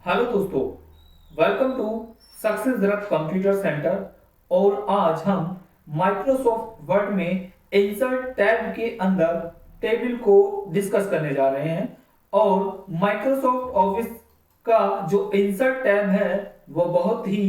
Hello दोस्तों, welcome to success rough computer centre. और आज हम माइक्रोसॉफ्ट वर्ड में इंसर्ट टैब के अंदर टेबल को डिस्कस करने जा रहे हैं। और माइक्रोसॉफ्ट ऑफिस का जो इंसर्ट टैब है वो बहुत ही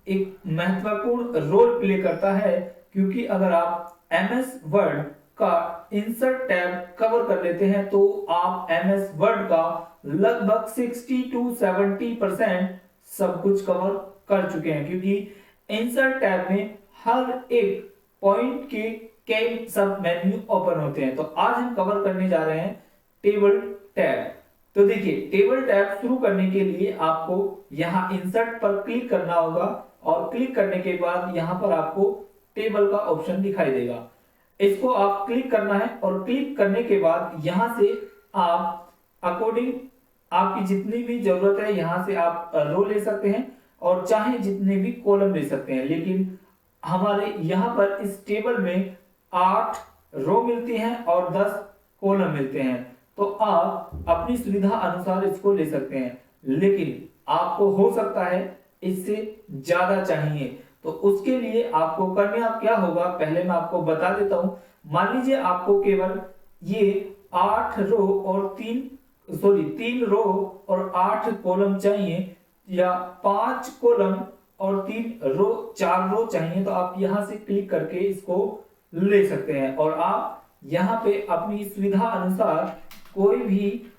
एक महत्वपूर्ण रोल प्ले करता है, क्योंकि अगर आप एमएस वर्ड का इंसर्ट टैब कवर कर लेते हैं तो आप एमएस वर्ड का लगभग 60 टू 70% सब कुछ कवर कर चुके हैं, क्योंकि इंसर्ट टैब में हर एक पॉइंट के कई सब मेन्यू ओपन होते हैं। तो आज हम कवर करने जा रहे हैं टेबल टैब। तो देखिए, टेबल टैब शुरू करने के लिए आपको यहां इंसर्ट पर क्लिक करना होगा और क्लिक करने के बाद यहां पर आपको टेबल का ऑप्शन दिखाई देगा। इसको आप क्लिक करना है और क्लिक करने के बाद यहां से आप अकॉर्डिंग आपकी जितनी भी जरूरत है यहां से आप रो ले सकते हैं और चाहे जितने भी कॉलम ले सकते हैं। लेकिन हमारे यहां पर इस टेबल में 8 रो मिलती हैं और 10 कॉलम मिलते हैं, तो आप अपनी सुविधा अनुसार इसको ले सकते हैं। लेकिन आपको हो सकता है इससे ज्यादा चाहिए, तो उसके लिए आपको करना क्या होगा पहले मैं आपको बता देता हूं। मान लीजिए आपको केवल ये 8 रो और 3 रो और 8 कॉलम चाहिए, या 5 कॉलम और 4 रो चाहिए, तो आप यहां से क्लिक करके इसको ले सकते हैं और आप यहां पे अपनी सुविधा अनुसार कोई भी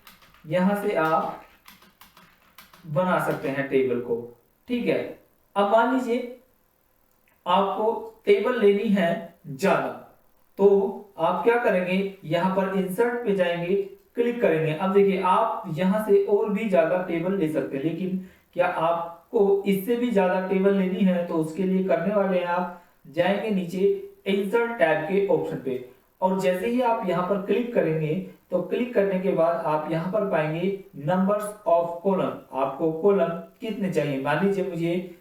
यहां से आप बना सकते हैं टेबल को। ठीक है, अब मान लीजिए आपको टेबल लेनी है ज्यादा, तो आप क्या करेंगे, यहां पर इंसर्ट पे जाएंगे, क्लिक करेंगे। अब देखिए, आप यहां से और भी ज्यादा टेबल ले सकते हैं, लेकिन क्या आपको इससे भी ज्यादा टेबल लेनी है तो उसके लिए करने वाले हैं आप जाएंगे नीचे इंसर्ट टैब के ऑप्शन पे, और जैसे ही आप यहां पर क्लिक करेंगे तो क्लिक करने के बाद आप यहां पर पाएंगे नंबर्स ऑफ कॉलम। आपको कॉलम कितने चाहिए, मान लीजिए मुझे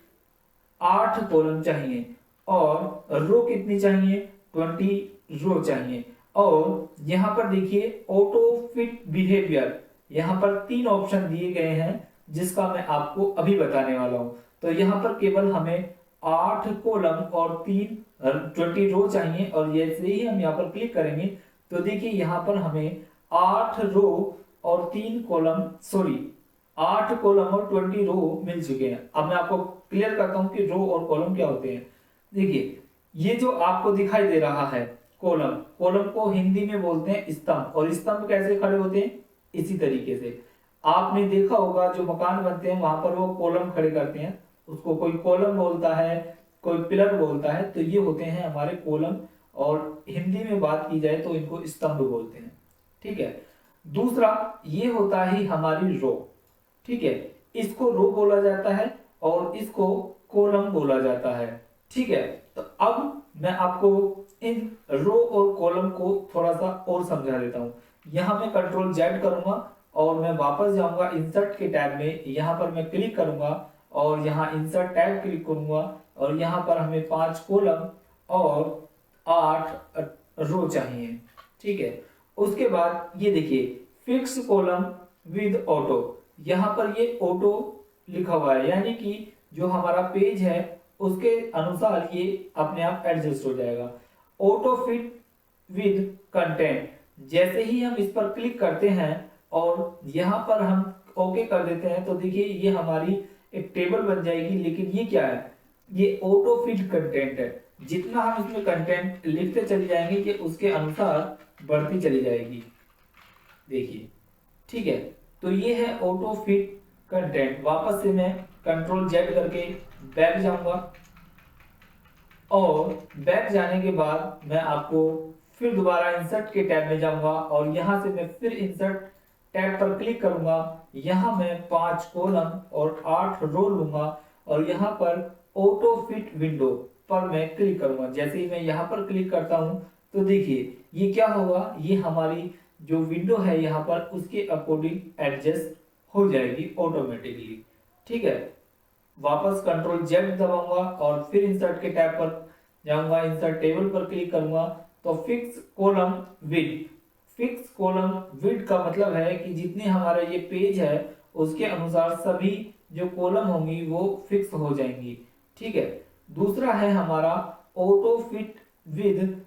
8 कॉलम चाहिए और रो कितनी चाहिए, 20 रो चाहिए। और यहां पर देखिए ऑटो फिट बिहेवियर, यहां पर 3 ऑप्शन दिए गए हैं जिसका मैं आपको अभी बताने वाला हूं। तो यहां पर केवल हमें 8 कॉलम और 20 रो चाहिए, और जैसे ही हम यहां पर क्लिक करेंगे तो देखिए यहां पर हमें 8 रो और 3 कॉलम, सॉरी 8 कॉलम और 20 रो मिल चुके हैं। अब मैं आपको क्लियर करता हूं कि रो और कॉलम क्या होते हैं। देखिए, ये जो आपको दिखाई दे रहा है कॉलम, कॉलम को हिंदी में बोलते हैं स्तंभ। और स्तंभ कैसे खड़े होते हैं, इसी तरीके से आपने देखा होगा जो मकान बनते हैं वहां पर वो कॉलम खड़े करते हैं, उसको कोई कॉलम बोलता है, कोई पिलर बोलता है। तो ये होते हैं हमारे कॉलम, और हिंदी में बात की जाए तो इनको स्तंभ बोलते हैं। ठीक है, दूसरा ये होता है हमारी रो। ठीक है, इसको रो बोला जाता है और इसको कॉलम बोला जाता है। ठीक है, तो अब मैं आपको इन रो और कॉलम को थोड़ा सा और समझा देता हूं। यहां मैं कंट्रोल जेड करूंगा और मैं वापस जाऊंगा इंसर्ट के टैब में, यहां पर मैं क्लिक करूंगा और यहां इंसर्ट टैब क्लिक करूंगा, और यहां पर हमें 5 कॉलम और 8 रो चाहिए। ठीक है, उसके बाद ये देखिए फिक्स कॉलम विद ऑटो, यहां पर ये ऑटो लिखा हुआ है, यानी कि जो हमारा पेज है उसके अनुसार ये अपने आप एडजस्ट हो जाएगा। ऑटो फिट विद कंटेंट, जैसे ही हम इस पर क्लिक करते हैं और यहां पर हम ओके कर देते हैं तो देखिए ये हमारी एक टेबल बन जाएगी। लेकिन ये क्या है, ये ऑटो फिट कंटेंट है, जितना हम इसमें कंटेंट लिखते चले जाएंगे कि उसके अनुसार बढ़ती चली जाएगी। देखिए, ठीक है, तो ये है ऑटो फिट कंटेंट। वापस से मैं कंट्रोल जेड करके बैक जाऊंगा, और बैक जाने के बाद मैं आपको फिर दोबारा इंसर्ट के टैब में जाऊंगा और यहां से मैं फिर इंसर्ट टैब पर क्लिक करूंगा। यहां मैं 5 कॉलम और 8 रो लूंगा, और यहां पर ऑटो फिट विंडो पर मैं क्लिक करूंगा। जैसे ही मैं यहां पर क्लिक करता हूं तो देखिए ये क्या होगा, ये हमारी जो विंडो है यहाँ पर उसके अकॉर्डिंग एडजस्ट हो जाएगी ऑटोमेटिकली। ठीक है, वापस कंट्रोल जेड दबाऊंगा और फिर इंसर्ट के टैब पर जाऊंगा, इंसर्ट टेबल पर क्लिक करूंगा तो फिक्स कॉलम विड, फिक्स कॉलम विड का मतलब है कि जितने हमारा ये पेज है उसके अनुसार सभी जो कॉलम होंगी वो फिक्स हो जाएंगी। ठीक है। दूसरा है हमारा auto fit with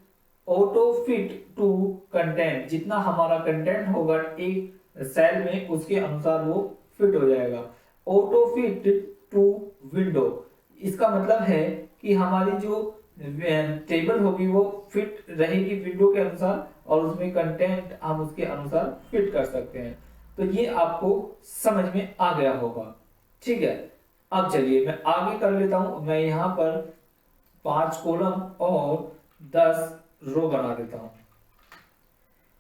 auto fit to content, जितना हमारा कंटेंट होगा एक सेल में उसके अनुसार वो फिट हो जाएगा। ऑटो फिट टू विंडो, इसका मतलब है कि हमारी जो टेबल होगी वो फिट रहेगी विंडो के अनुसार और उसमें कंटेंट हम उसके अनुसार फिट कर सकते हैं। तो ये आपको समझ में आ गया होगा। ठीक है। अब चलिए मैं आगे कर लेता हूं। मैं यहां पर 5 कॉलम और 10 रो बना देता हूं।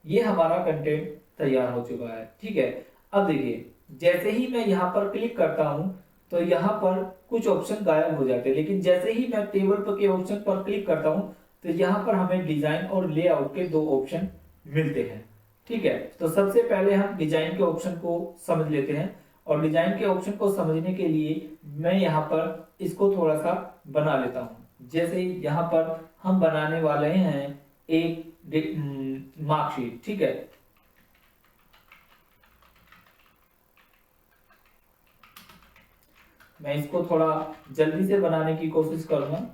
ये हमारा कंटेंट तैयार हो चुका है। ठीक है। अब देखिए जैसे ही मैं यहाँ पर क्लिक करता हूं तो यहाँ पर कुछ ऑप्शन गायब हो जाते हैं, लेकिन जैसे ही मैं टेबल पर के ऑप्शन पर क्लिक करता हूं तो यहाँ पर हमें डिजाइन और लेआउट के 2 ऑप्शन मिलते हैं। ठीक है। तो सबसे पहले हम डिजाइन के ऑप्शन को समझ लेते हैं और डिजाइन के ऑप्शन को समझने के लिए मैं यहाँ पर इसको थोड़ा सा बना लेता हूँ। जैसे यहाँ पर हम बनाने वाले हैं एक मार्कशीट। ठीक है। मैं इसको थोड़ा जल्दी से बनाने की कोशिश करूंगा।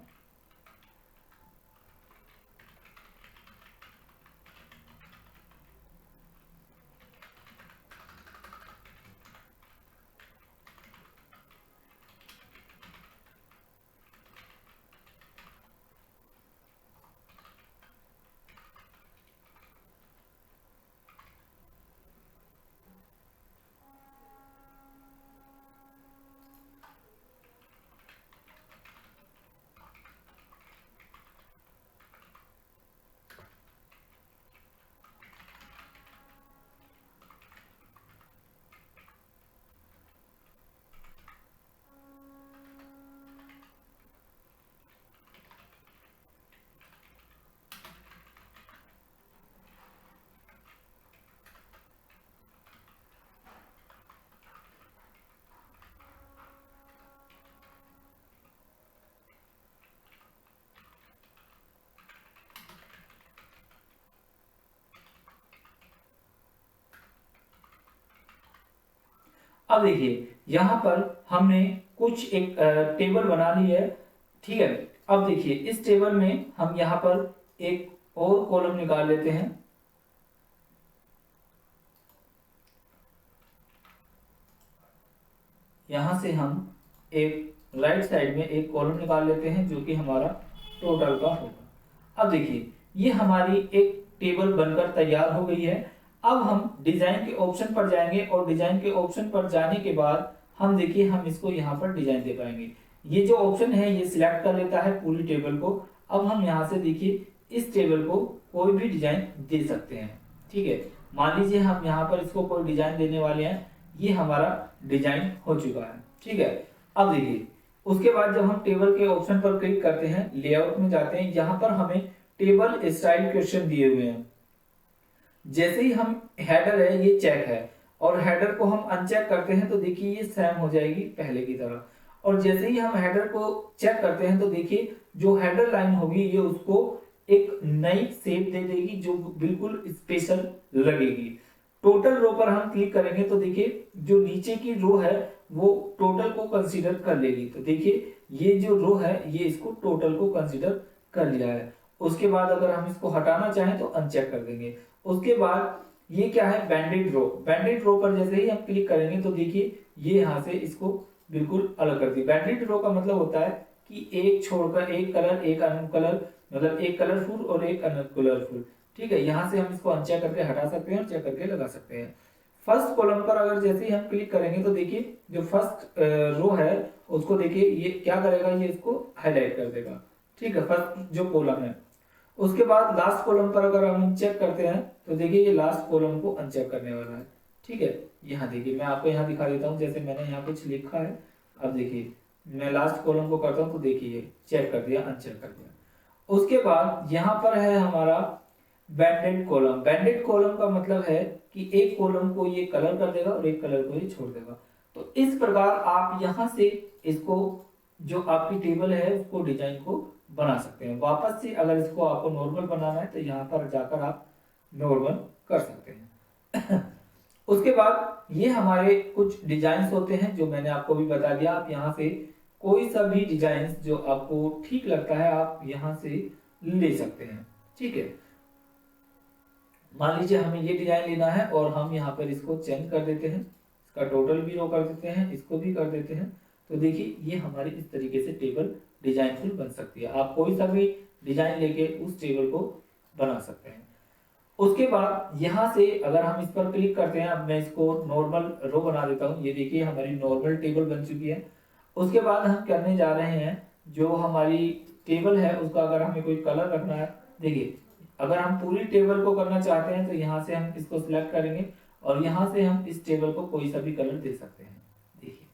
अब देखिए यहां पर हमने कुछ एक टेबल बना ली है। ठीक है। अब देखिए इस टेबल में हम यहाँ पर एक और कॉलम निकाल लेते हैं। यहां से हम एक राइट साइड में एक कॉलम निकाल लेते हैं जो कि हमारा टोटल का होगा। अब देखिए ये हमारी एक टेबल बनकर तैयार हो गई है। अब हम डिजाइन के ऑप्शन पर जाएंगे और डिजाइन के ऑप्शन पर जाने के बाद हम देखिए हम इसको यहाँ पर डिजाइन दे पाएंगे। ये जो ऑप्शन है ये सिलेक्ट कर लेता है पूरी टेबल को। अब हम यहाँ से देखिए इस टेबल को कोई भी डिजाइन दे सकते हैं। ठीक है। मान लीजिए हम यहाँ पर इसको कोई डिजाइन देने वाले हैं। ये हमारा डिजाइन हो चुका है। ठीक है। अब देखिए उसके बाद जब हम टेबल के ऑप्शन पर क्लिक करते हैं, लेआउट में जाते हैं, यहाँ पर हमें टेबल स्टाइल क्वेश्चन दिए हुए हैं। जैसे ही हम हेडर है ये चेक है और हेडर को हम अनचेक करते हैं तो देखिए ये सेम हो जाएगी पहले की तरह। और जैसे ही हम हेडर को चेक करते हैं तो देखिए जो हेडर लाइन होगी ये उसको एक नई शेप दे देगी जो बिल्कुल स्पेशल लगेगी। टोटल रो पर हम क्लिक करेंगे तो देखिए जो नीचे की रो है वो टोटल को कंसीडर कर लेगी। तो देखिए ये जो रो है ये इसको टोटल को कंसीडर कर लिया है। उसके बाद अगर हम इसको हटाना चाहें तो अनचेक कर देंगे। उसके बाद ये क्या है, बैंडेड रो। बैंडेड रो पर जैसे ही हम क्लिक करेंगे तो देखिए ये यहाँ से इसको बिल्कुल अलग कर दी। बैंडेड रो का मतलब होता है कि एक छोड़कर एक कलर, एक अनकलर कलर, मतलब एक कलरफुल और एक अनकलरफुल। ठीक है। यहाँ से हम इसको अनचेक करके हटा सकते हैं और चेक करके लगा सकते हैं। फर्स्ट कॉलम पर अगर जैसे ही हम क्लिक करेंगे तो देखिए जो फर्स्ट रो है उसको देखिए ये क्या करेगा, ये इसको हाईलाइट कर देगा। ठीक है। फर्स्ट जो कॉलम है। उसके बाद लास्ट कॉलम पर अगर हम चेक करते हैं तो देखिए ये लास्ट कॉलम को अनचेक करने वाला है। ठीक है। यहाँ देखिए मैं आपको यहाँ दिखा देता हूँ, जैसे मैंने यहाँ कुछ लिखा है। अब देखिए मैं लास्ट कॉलम को करता हूँ तो देखिए चेक कर दिया, अनचेक कर दिया। उसके बाद यहाँ पर है हमारा बैंडेड कॉलम। बैंडेड कॉलम का मतलब है कि एक कॉलम को ये कलर कर देगा और एक कलर को ये छोड़ देगा। तो इस प्रकार आप यहाँ से इसको जो आपकी टेबल है उसको डिजाइन को बना सकते हैं। वापस से अगर इसको आपको नॉर्मल बनाना है तो यहाँ पर जाकर आप नॉर्मल कर सकते हैं। उसके बाद ये हमारे कुछ डिजाइन होते हैं जो मैंने आपको भी बता दिया। आप यहाँ से कोई सा भी डिजाइन जो आपको ठीक लगता है आप यहाँ से ले सकते हैं। ठीक है, मान लीजिए हमें ये डिजाइन लेना है और हम यहाँ पर इसको चेंज कर देते हैं, इसका टोटल भी रो कर देते हैं, इसको भी कर देते हैं। तो देखिए ये हमारी इस तरीके से टेबल डिजाइनफुल बन सकती है। आप कोई सा भी डिजाइन लेके उस टेबल को बना सकते हैं। उसके बाद यहाँ से अगर हम इस पर क्लिक करते हैं, अब मैं इसको नॉर्मल रो बना देता हूँ। ये देखिए हमारी नॉर्मल टेबल बन चुकी है। उसके बाद हम करने जा रहे हैं, जो हमारी टेबल है उसका अगर हमें कोई कलर रखना है, देखिए अगर हम पूरी टेबल को करना चाहते हैं तो यहाँ से हम इसको सिलेक्ट करेंगे और यहाँ से हम इस टेबल को कोई सा भी कलर दे सकते हैं। देखिए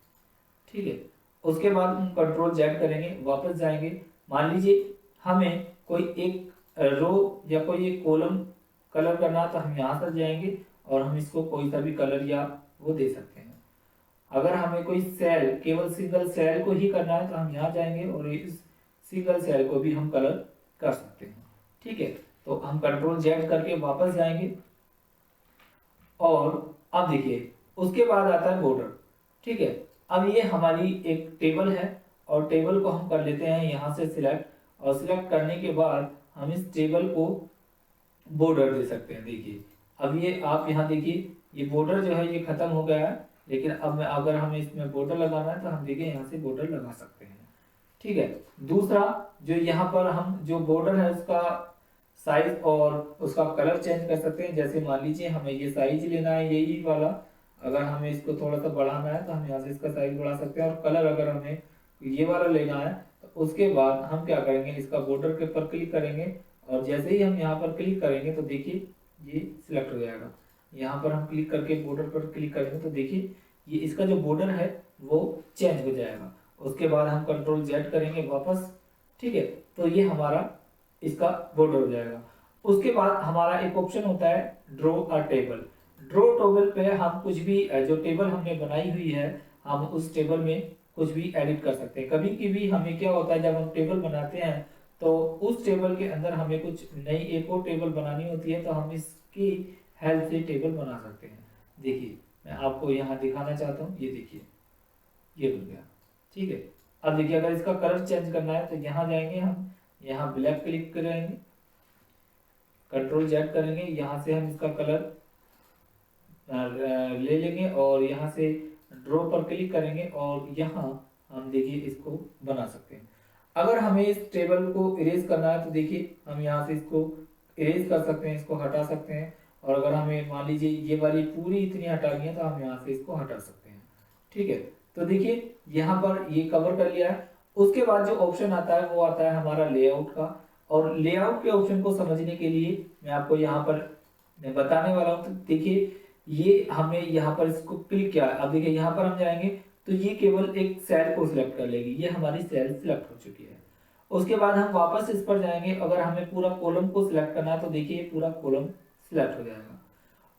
ठीक है, उसके बाद हम कंट्रोल जेड करेंगे, वापस जाएंगे। मान लीजिए हमें कोई एक रो या कोई एक कॉलम कलर करना तो हम यहाँ पर जाएंगे और हम इसको कोई सा भी कलर या वो दे सकते हैं। अगर हमें कोई सेल, केवल सिंगल सेल को ही करना है तो हम यहाँ जाएंगे और इस सिंगल सेल को भी हम कलर कर सकते हैं। ठीक है, तो हम कंट्रोल जेड करके वापस जाएंगे और अब देखिए उसके बाद आता है बॉर्डर। ठीक है, अब ये हमारी एक टेबल है और टेबल को हम कर लेते हैं यहाँ से सिलेक्ट, और सिलेक्ट करने के बाद हम इस टेबल को बॉर्डर दे सकते हैं। देखिए अब ये आप यहाँ देखिए ये बॉर्डर जो है ये खत्म हो गया है, लेकिन अब मैं अगर हमें इसमें बॉर्डर लगाना है तो हम देखिए यहाँ से बॉर्डर लगा सकते हैं। ठीक है, दूसरा जो यहाँ पर हम जो बॉर्डर है उसका साइज और उसका कलर चेंज कर सकते हैं। जैसे मान लीजिए हमें ये साइज लेना है यही वाला, अगर हमें इसको थोड़ा सा बढ़ाना है तो हम यहाँ से इसका साइज बढ़ा सकते हैं। और कलर अगर हमें ये वाला लेना है तो उसके बाद हम क्या करेंगे, इसका बॉर्डर के ऊपर क्लिक करेंगे और जैसे ही हम यहाँ पर क्लिक करेंगे तो देखिए ये सिलेक्ट हो जाएगा। यहाँ पर हम क्लिक करके बॉर्डर पर क्लिक करेंगे तो देखिए ये इसका जो बॉर्डर है वो चेंज हो जाएगा। उसके बाद हम कंट्रोल जेड करेंगे वापस। ठीक है, तो ये हमारा इसका बॉर्डर हो जाएगा। उसके बाद हमारा एक ऑप्शन होता है draw a table. Draw table पे हम कुछ भी जो टेबल हमने बनाई हुई है हम उस टेबल में कुछ भी एडिट कर सकते हैं। कभी कभी हमें क्या होता है जब हम टेबल बनाते हैं तो उस टेबल के अंदर हमें कुछ नई एक और टेबल बनानी होती है तो हम इसकी हेल्प से टेबल बना सकते हैं। देखिए मैं आपको यहाँ दिखाना चाहता हूँ, ये देखिए ये बन गया। ठीक है, अब देखिए अगर इसका कलर चेंज करना है तो यहाँ जाएंगे, हम यहाँ ब्लैक क्लिक करेंगे, कंट्रोल जेड करेंगे, यहाँ से हम इसका कलर ले लेंगे और यहाँ से ड्रॉ पर क्लिक करेंगे और यहाँ हम देखिए इसको बना सकते हैं। अगर हमें इस टेबल को इरेज करना है तो देखिए हम यहाँ से इसको इरेज कर सकते हैं, इसको हटा सकते हैं। और अगर हमें मान लीजिए ये वाली पूरी इतनी हटानी है तो हम यहाँ से इसको हटा सकते हैं। ठीक है, तो देखिए यहाँ पर ये कवर कर लिया है। उसके बाद जो ऑप्शन आता है वो आता है हमारा लेआउट का, और लेआउट के ऑप्शन को समझने के लिए मैं आपको यहाँ पर मैं बताने वाला हूँ। तो देखिए ये हमें यहाँ पर इसको क्लिक किया, अब देखिए यहाँ पर हम जाएंगे तो ये केवल एक सेल को सिलेक्ट कर लेगी, ये हमारी सेल सिलेक्ट हो चुकी है। उसके बाद हम वापस इस पर जाएंगे, अगर हमें पूरा कॉलम को सिलेक्ट करना है तो देखिए पूरा कॉलम सिलेक्ट हो जाएगा।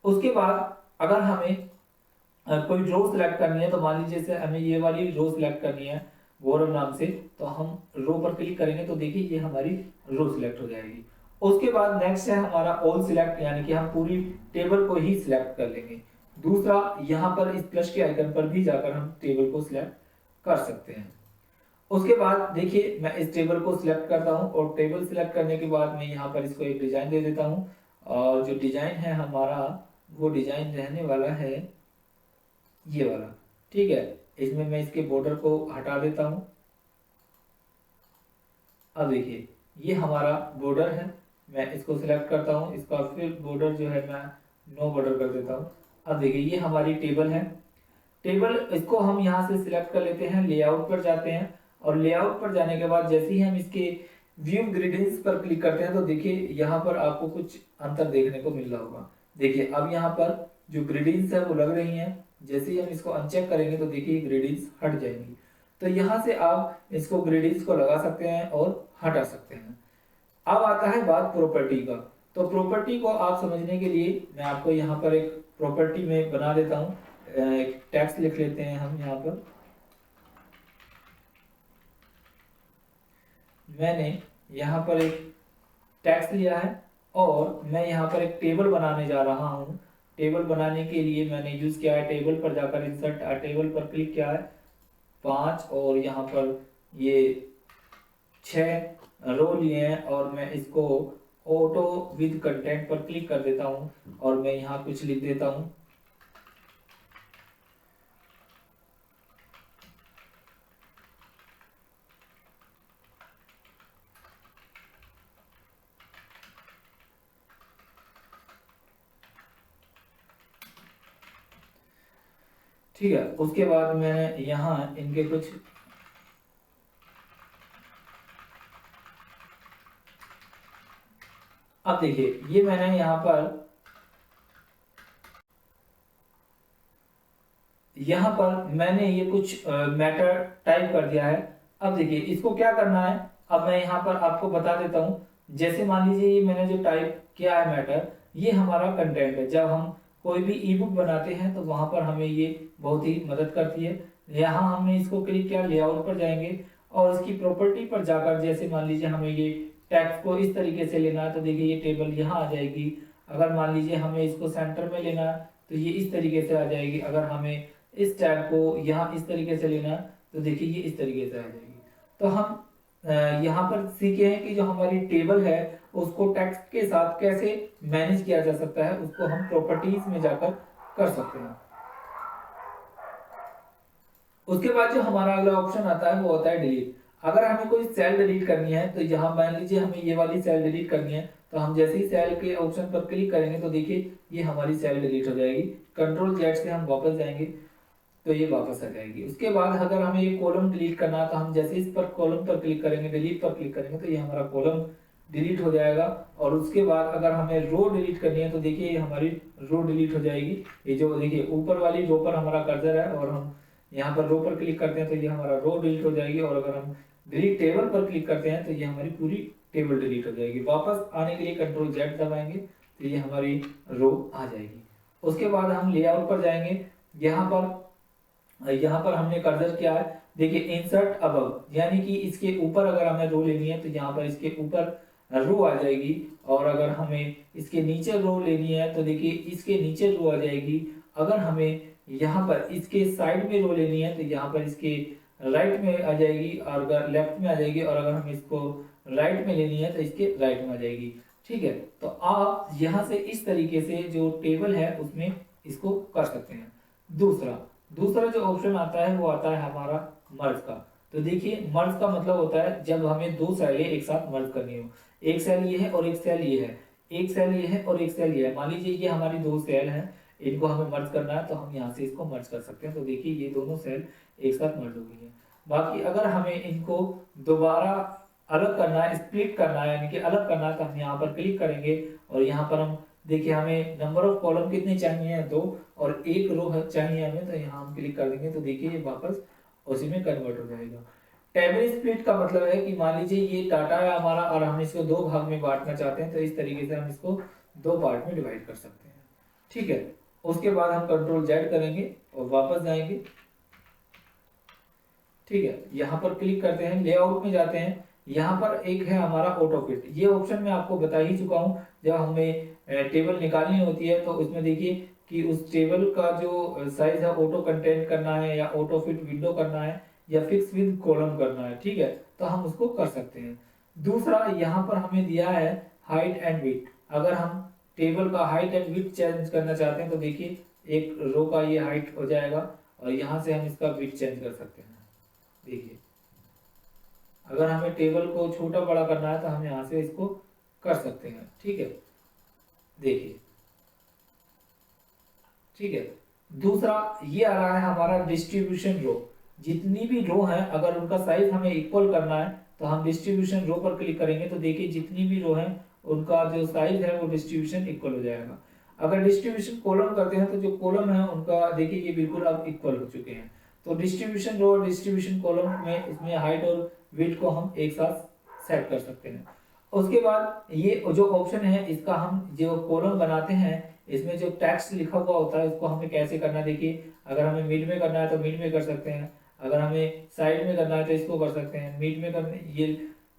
उसके बाद अगर हमें कोई रो सिलेक्ट करनी है तो मान लीजिए जैसे हमें ये वाली रो सिलेक्ट करनी है गौरव नाम से, तो हम रो पर क्लिक करेंगे तो देखिए ये हमारी रो सिलेक्ट हो जाएगी। उसके बाद नेक्स्ट है हमारा ऑल सिलेक्ट, यानी कि हम पूरी टेबल को ही सिलेक्ट कर लेंगे। दूसरा यहाँ पर इस प्लस के आइकन पर भी जाकर हम टेबल को सिलेक्ट कर सकते हैं। उसके बाद देखिए मैं इस टेबल को सिलेक्ट करता हूँ और टेबल सिलेक्ट करने के बाद मैं यहाँ पर इसको एक डिजाइन दे देता हूँ, और जो डिजाइन है हमारा वो डिजाइन रहने वाला है ये वाला। ठीक है, इसमें मैं इसके बॉर्डर को हटा देता हूँ। अब देखिए ये हमारा बॉर्डर है, मैं इसको सिलेक्ट करता हूँ, इसका फिर बॉर्डर जो है मैं नो बॉर्डर कर देता हूँ। अब देखिए ये हमारी टेबल है। टेबल इसको हम यहाँ से सिलेक्ट कर लेते हैं, लेआउट पर जाते हैं और लेआउट पर जाने के बाद जैसे ही हम इसके व्यू ग्रेडियंट्स पर क्लिक करते हैं तो देखिए यहाँ पर आपको कुछ अंतर देखने को मिल रहा होगा। देखिए अब यहाँ पर जो ग्रेडियंट्स है वो लग रही हैं, जैसे ही हम इसको अनचेक करेंगे तो देखिए ग्रेडियंट्स हट जाएंगी। तो यहाँ से आप इसको ग्रेडियंट्स को लगा सकते हैं और हटा सकते हैं। अब आता है बात प्रॉपर्टी का, तो प्रॉपर्टी को आप समझने के लिए मैं आपको यहाँ पर एक प्रॉपर्टी में बना देता हूँ। एक टेक्स्ट लिख लेते हैं हम यहाँ पर, मैंने यहाँ पर एक टेक्स्ट लिया है और मैं यहाँ पर एक टेबल बनाने जा रहा हूँ टेबल बनाने के लिए मैंने यूज किया है, टेबल पर जाकर इंसर्ट टेबल पर क्लिक किया है 5 और यहाँ पर ये 6 रो लिए हैं और मैं इसको ऑटो विद कंटेंट पर क्लिक कर देता हूँ और मैं यहाँ कुछ लिख देता हूँ। ठीक है, उसके बाद मैं यहाँ इनके कुछ अब देखिए ये मैंने यहाँ पर मैंने ये कुछ मैटर टाइप कर दिया है। अब देखिए इसको क्या करना है, अब मैं यहाँ पर आपको बता देता हूँ। जैसे मान लीजिए ये मैंने जो टाइप किया है मैटर, ये हमारा कंटेंट है। जब हम कोई भी ई बुक बनाते हैं तो वहां पर हमें ये बहुत ही मदद करती है। यहाँ हमने इसको क्लिक किया, लेआउट पर जाएंगे और इसकी प्रॉपर्टी पर जाकर जैसे मान लीजिए हमें ये टेक्स्ट को इस तरीके से लेना है तो देखिए ये टेबल यहाँ आ जाएगी। अगर मान लीजिए हमें इसको सेंटर में लेना है तो ये इस तरीके से आ जाएगी। अगर हमें इस टैब को यहाँ इस तरीके से लेना है तो देखिए ये इस तरीके से आ जाएगी। तो हम यहाँ पर सीखे हैं कि जो हमारी टेबल है उसको टेक्स्ट के साथ कैसे मैनेज किया जा सकता है, उसको हम प्रॉपर्टीज में जाकर कर सकते हैं। उसके बाद जो हमारा अगला ऑप्शन आता है वो होता है डिलीट। अगर हमें कोई सेल डिलीट करनी है तो यहाँ मान लीजिए हमें ये वाली सेल डिलीट करनी है तो हम जैसे ही सेल के ऑप्शन पर क्लिक करेंगे तो देखिए ये हमारी सेल डिलीट हो जाएगी। कंट्रोल जेड से हम वापस जाएंगे तो ये वापस आ जाएगी। उसके बाद अगर हमें ये कॉलम डिलीट करना है तो हम जैसे इस पर कॉलम पर क्लिक करेंगे, डिलीट पर क्लिक करेंगे तो ये हमारा कॉलम डिलीट हो जाएगा। और उसके बाद अगर हमें रो डिलीट करनी है तो देखिए ये हमारी रो डिलीट हो जाएगी। ये जो देखिए ऊपर वाली रो पर हमारा कर्सर है और हम यहाँ पर रो पर क्लिक करते हैं तो ये हमारा रो डिलीट हो जाएगी। और अगर हम डिलीट टेबल पर क्लिक करते हैं तो ये हमारी पूरी टेबल डिलीट हो जाएगी। वापस आने के लिए कंट्रोल जेड दबाएंगे तो ये हमारी रो आ जाएगी। उसके बाद हम लेआउट पर जाएंगे। यहाँ पर हमने कर्सर किया है, देखिए इंसर्ट अबव, यानी कि इसके ऊपर अगर हमें रो लेनी है तो यहाँ पर इसके ऊपर रो आ जाएगी। और अगर हमें इसके नीचे रो लेनी है तो देखिए इसके नीचे रो आ जाएगी। अगर हमें यहाँ पर इसके साइड में रो लेनी है तो यहाँ पर इसके राइट में आ जाएगी और अगर लेफ्ट में आ जाएगी। और अगर हम इसको राइट में लेनी है तो इसके राइट में आ जाएगी। ठीक है, तो आप यहाँ से इस तरीके से जो टेबल है उसमें इसको कर सकते हैं। दूसरा जो ऑप्शन आता है वो आता है हमारा मर्ज का। तो देखिए मर्ज का मतलब होता है जब हमें दो सेलें एक साथ मर्ज करनी हो। एक सेल ये है और एक सेल ये है, एक सेल ये है और एक सेल ये है। मान लीजिए ये हमारी दो सेल हैं, इनको हमें मर्ज करना है तो हम यहाँ से इसको मर्ज कर सकते हैं। तो देखिए ये दोनों सेल एक साथ मर्ज हो गई है। बाकी अगर हमें इनको दोबारा अलग करना है, स्प्लिट करना है, यानी कि अलग करना है, तो हम यहाँ पर क्लिक करेंगे और यहाँ पर हम देखिए हमें नंबर ऑफ कॉलम कितने चाहिए, दो, और एक रो चाहिए हमें, तो यहाँ हम क्लिक कर देंगे तो देखिए ये वापस उसी में कन्वर्ट हो जाएगा। टेबल स्प्लिट का मतलब है कि मान लीजिए ये डाटा है हमारा और हम इसको दो भाग में बांटना चाहते हैं तो इस तरीके से हम इसको दो पार्ट में डिवाइड कर सकते हैं। ठीक है, उसके बाद हम कंट्रोल जेड करेंगे और वापस जाएंगे। ठीक है, यहाँ पर क्लिक करते हैं, लेआउट में जाते हैं। यहाँ पर एक है हमारा ऑटो फिट। ये ऑप्शन मैं आपको बता ही चुका हूँ। जब हमें टेबल निकालनी होती है तो उसमें देखिए कि उस टेबल का जो साइज है ऑटो कंटेंट करना है या ऑटो फिट विंडो करना है या फिक्स विद कॉलम करना है। ठीक है, तो हम उसको कर सकते हैं। दूसरा यहाँ पर हमें दिया है हाइट एंड विड्थ। अगर हम टेबल का हाइट एंड विड्थ चेंज करना चाहते हैं तो देखिए एक रो का ये हाइट हो जाएगा और यहाँ से हम इसका विड्थ चेंज कर सकते हैं। देखिए अगर हमें टेबल को छोटा बड़ा करना है तो हम यहाँ से इसको कर सकते हैं। ठीक है, देखिए ठीक है। दूसरा ये आ रहा है हमारा डिस्ट्रीब्यूशन रो। जितनी भी रो हैं अगर उनका साइज हमें इक्वल करना है तो हम डिस्ट्रीब्यूशन रो पर क्लिक करेंगे तो देखिए जितनी भी रो हैं उनका जो साइज है वो डिस्ट्रीब्यूशन इक्वल हो जाएगा। अगर डिस्ट्रीब्यूशन कॉलम करते हैं तो जो कॉलम है उनका देखिए ये बिल्कुल अब इक्वल हो चुके हैं। तो डिस्ट्रीब्यूशन रो और डिस्ट्रीब्यूशन कॉलम में इसमें हाइट और विड्थ को हम एक साथ सेट कर सकते हैं। उसके बाद ये जो ऑप्शन है इसका हम जो कॉलम बनाते हैं इसमें जो टेक्स्ट लिखा हुआ होता है उसको हमें कैसे करना है। देखिए अगर हमें मिड में करना है तो मिड में कर सकते हैं, अगर हमें साइड में करना है तो इसको कर सकते हैं। मिड में करने ये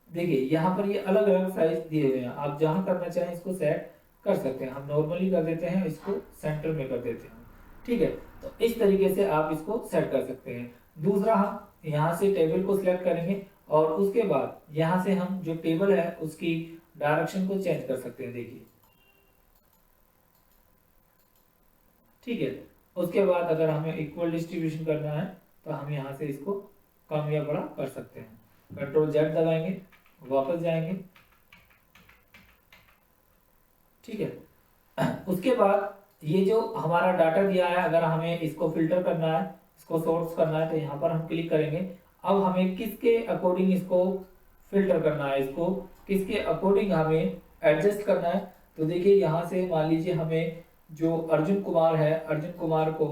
देखिए यहाँ पर ये अलग अलग साइज दिए हुए हैं, आप जहाँ करना चाहें इसको सेट कर सकते हैं। हम नॉर्मली कर देते हैं, इसको सेंटर में कर देते हैं, ठीक है। तो इस तरीके से आप इसको सेट कर सकते हैं। दूसरा, हम यहाँ से टेबल को सिलेक्ट करेंगे और उसके बाद यहाँ से हम जो टेबल है उसकी डायरेक्शन को चेंज कर सकते हैं, देखिए, ठीक है। उसके बाद अगर हमें इक्वल डिस्ट्रीब्यूशन करना है तो हम यहाँ से इसको कम या बड़ा कर सकते हैं। कंट्रोल जेड दबाएंगे, वापस जाएंगे, ठीक है। उसके बाद ये जो हमारा डाटा दिया है, अगर हमें इसको फिल्टर करना है, इसको सोर्स करना है, तो यहाँ पर हम क्लिक करेंगे। अब हमें किसके अकॉर्डिंग इसको फिल्टर करना है, इसको किसके अकॉर्डिंग हमें एडजस्ट करना है। तो देखिए, यहाँ से मान लीजिए हमें जो अर्जुन कुमार है, अर्जुन कुमार को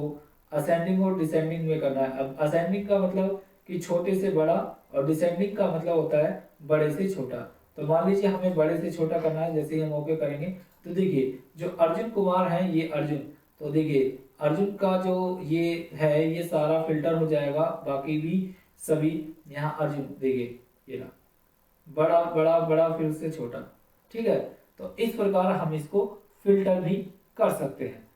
असेंडिंग और डिसेंडिंग में करना है। अब असेंडिंग का मतलब कि छोटे से बड़ा और डिसेंडिंग का मतलब होता है बड़े से छोटा। तो मान लीजिए हमें बड़े से छोटा करना है, जैसे ही हम ओके करेंगे तो देखिए जो अर्जुन कुमार है ये अर्जुन, तो देखिए अर्जुन का जो ये है ये सारा फिल्टर हो जाएगा, बाकी भी सभी यहाँ अर्जुन, देखिए ये रहा, बड़ा बड़ा बड़ा फिर से छोटा, ठीक है। तो इस प्रकार हम इसको फिल्टर भी कर सकते हैं।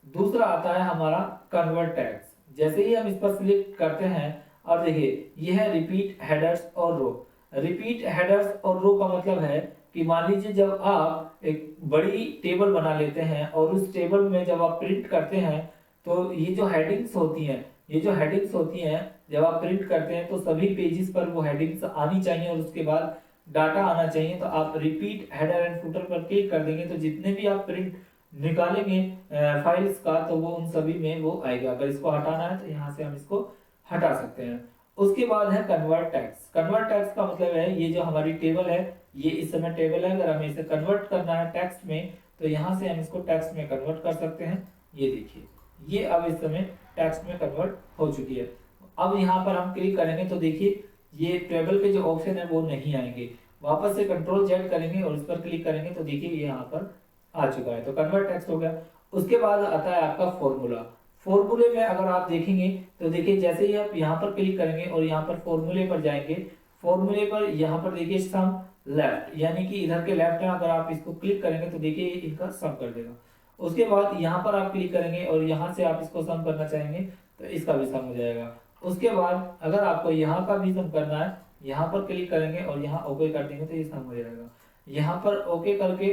दूसरा आता है हमारा कन्वर्ट टैग्स। जैसे ही हम इस पर क्लिक करते हैं और देखिए यह है रिपीट हेडर्स और रो। रिपीट हेडर्स और रो का मतलब है कि मान लीजिए जब आप एक बड़ी टेबल बना लेते हैं और उस टेबल में जब आप प्रिंट करते हैं तो ये जो हेडिंग्स होती हैं, जब आप प्रिंट करते हैं तो सभी पेजेस पर वो हेडिंग्स आनी चाहिए और उसके बाद डाटा आना चाहिए। तो आप रिपीट हेडर एंड फुटर पर क्लिक कर देंगे तो जितने भी आप प्रिंट निकालेंगे फाइल्स का तो वो उन सभी में वो आएगा। अगर इसको हटाना है तो यहाँ से हम इसको हटा सकते हैं। उसके बाद है कन्वर्ट टैग्स। कन्वर्ट टैग्स का मतलब है ये जो हमारी टेबल है, ये इस समय टेबल है, अगर हमें इसे कन्वर्ट करना है टेक्स्ट में तो यहाँ से हम इसको टेक्स्ट में कन्वर्ट कर सकते हैं। ये देखिए ये अब इस समय टेक्स्ट में कन्वर्ट हो चुकी है। अब यहाँ पर हम क्लिक करेंगे तो देखिए ये टेबल के जो ऑप्शन है वो नहीं आएंगे। वापस से कंट्रोल जेड करेंगे और इस पर क्लिक करेंगे तो देखिए ये यहाँ पर आ चुका है, तो कन्वर्ट टेक्स्ट हो गया। उसके बाद आता है आपका फॉर्मूला। फॉर्मूले में अगर आप देखेंगे तो देखिए जैसे ही आप यहाँ पर क्लिक करेंगे और यहाँ पर फॉर्मूले पर जाएंगे, फॉर्मूले पर यहाँ पर देखिए सम लेफ्ट, यानी कि इधर के लेफ्ट में अगर आप इसको क्लिक करेंगे तो देखिए इनका सम कर देगा। उसके बाद यहाँ पर आप क्लिक करेंगे और यहाँ से आप इसको सम करना चाहेंगे तो इसका भी सम हो जाएगा। उसके बाद अगर आपको यहाँ का भी सम करना है, यहाँ पर क्लिक करेंगे और यहाँ ओके कर देंगे तो ये सम हो जाएगा। यहाँ पर ओके करके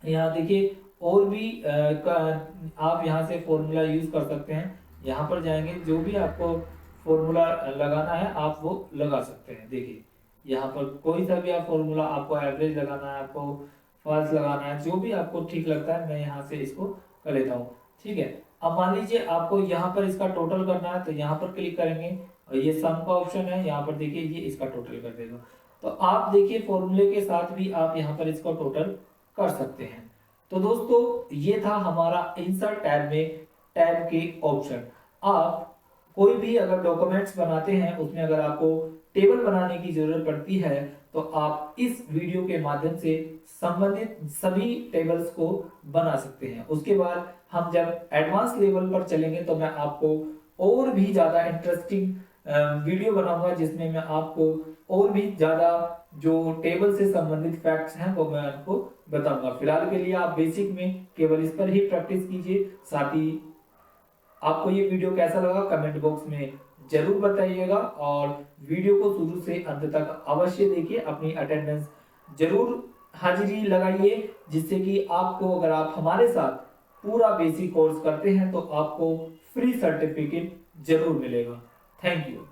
यहाँ देखिए और भी आप यहाँ से फॉर्मूला यूज कर सकते हैं। यहाँ पर जाएंगे, जो भी आपको फॉर्मूला लगाना है आप वो लगा सकते हैं। देखिए यहाँ पर कोई सा भी आप फॉर्मूला, आपको एवरेज लगाना है, आपको फॉल्स लगाना है, जो भी आपको ठीक लगता है, मैं यहाँ से इसको कर लेता हूँ, ठीक है। अब मान लीजिए आपको यहाँ पर इसका टोटल करना है तो यहाँ पर क्लिक करेंगे और ये सम का ऑप्शन है, यहाँ पर देखिए ये इसका टोटल कर देगा। तो आप देखिए फॉर्मूले के साथ भी आप यहाँ पर इसका टोटल कर सकते हैं। तो दोस्तों ये था हमारा इंसर्ट टैब में टैब के ऑप्शन। आप कोई भी अगर डॉक्यूमेंट्स बनाते हैं उसमें अगर आपको टेबल बनाने की जरूरत पड़ती है तो आप इस वीडियो के माध्यम से संबंधित सभी टेबल्स को बना सकते हैं। उसके बाद हम जब एडवांस लेवल पर चलेंगे तो मैं आपको और भी ज्यादा इंटरेस्टिंग वीडियो बनाऊंगा जिसमें मैं आपको और भी ज्यादा जो टेबल से संबंधित फैक्ट्स हैं वो मैं आपको बताऊंगा। फिलहाल के लिए आप बेसिक में केवल इस पर ही प्रैक्टिस कीजिए। साथ ही आपको ये वीडियो कैसा लगा कमेंट बॉक्स में जरूर बताइएगा और वीडियो को शुरू से अंत तक अवश्य देखिए। अपनी अटेंडेंस जरूर हाजिरी लगाइए जिससे कि आपको, अगर आप हमारे साथ पूरा बेसिक कोर्स करते हैं तो आपको फ्री सर्टिफिकेट जरूर मिलेगा। Thank you.